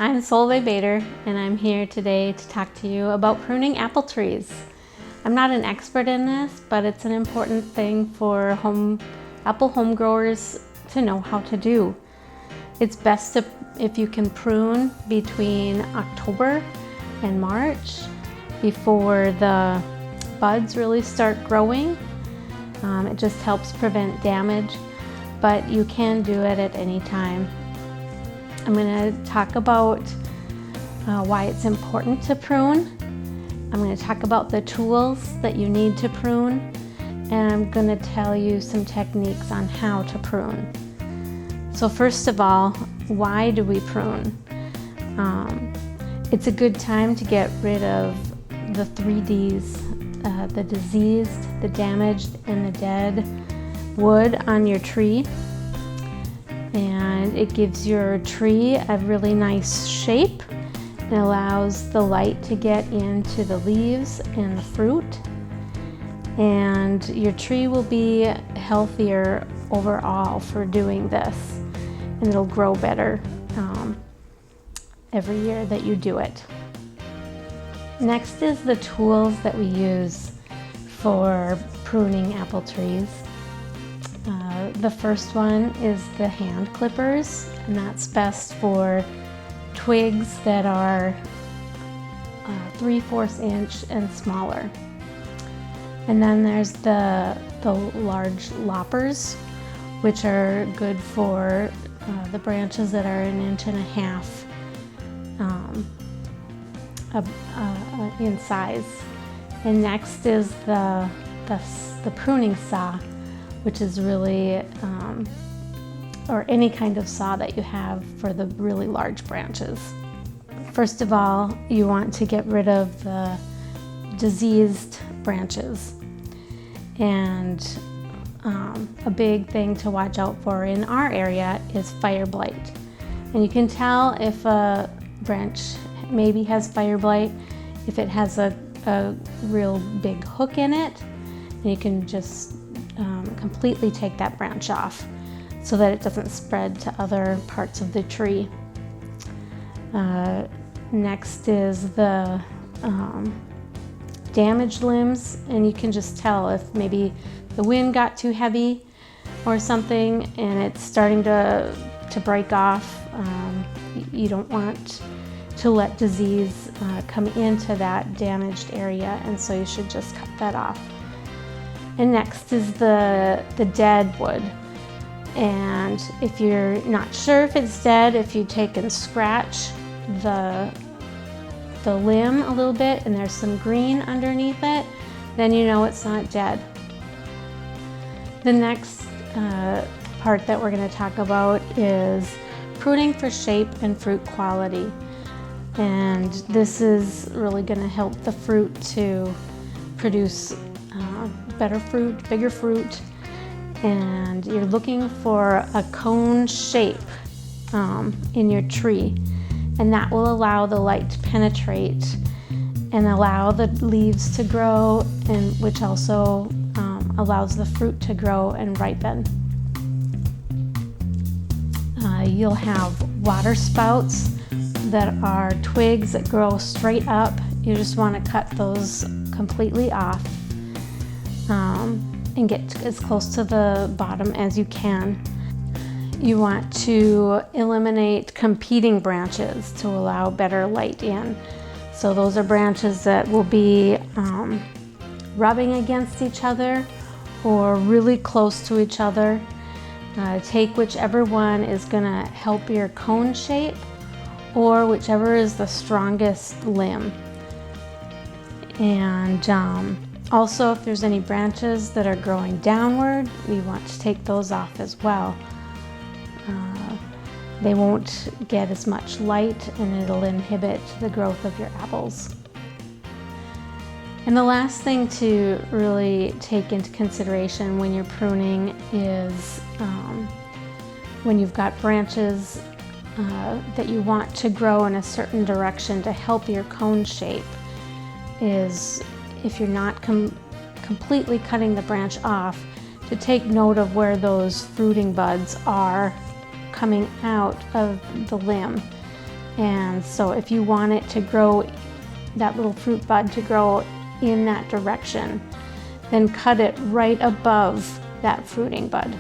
I'm Solveig Bader, and I'm here today to talk to you about pruning apple trees. I'm not an expert in this, but it's an important thing for apple home growers to know how to do. It's best if you can prune between October and March before the buds really start growing. It just helps prevent damage, but you can do it at any time. I'm going to talk about why it's important to prune. I'm going to talk about the tools that you need to prune, and I'm going to tell you some techniques on how to prune. So first of all, why do we prune? It's a good time to get rid of the 3Ds, the diseased, the damaged, and the dead wood on your tree. And it gives your tree a really nice shape. It allows the light to get into the leaves and the fruit. And your tree will be healthier overall for doing this. And it'll grow better every year that you do it. Next is the tools that we use for pruning apple trees. The first one is the hand clippers, and that's best for twigs that are 3/4 inch and smaller. And then there's the large loppers, which are good for the branches that are 1.5 inches in size. And next is the pruning saw, which is really, or any kind of saw that you have for the really large branches. First of all, you want to get rid of the diseased branches. And a big thing to watch out for in our area is fire blight. And you can tell if a branch maybe has fire blight if it has a real big hook in it, and you can just completely take that branch off so that it doesn't spread to other parts of the tree. Next is the damaged limbs, and you can just tell if maybe the wind got too heavy or something and it's starting to break off. You don't want to let disease come into that damaged area, and so you should just cut that off. And next is the dead wood. And if you're not sure if it's dead, if you take and scratch the limb a little bit and there's some green underneath it, then you know it's not dead. The next part that we're going to talk about is pruning for shape and fruit quality. And this is really going to help the fruit to produce better fruit, bigger fruit, and you're looking for a cone shape in your tree, and that will allow the light to penetrate and allow the leaves to grow, and which also allows the fruit to grow and ripen. You'll have water spouts that are twigs that grow straight up. You just want to cut those completely off. And get as close to the bottom as you can. You want to eliminate competing branches to allow better light in. So those are branches that will be rubbing against each other or really close to each other. Take whichever one is going to help your cone shape, or whichever is the strongest limb. And also, if there's any branches that are growing downward, we want to take those off as well. They won't get as much light, and it'll inhibit the growth of your apples. And the last thing to really take into consideration when you're pruning is when you've got branches that you want to grow in a certain direction to help your cone shape, is if you're not completely cutting the branch off, to take note of where those fruiting buds are coming out of the limb. And so if you want it to grow, that little fruit bud to grow in that direction, then cut it right above that fruiting bud.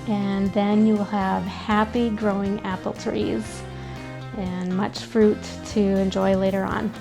And then you will have happy growing apple trees and much fruit to enjoy later on.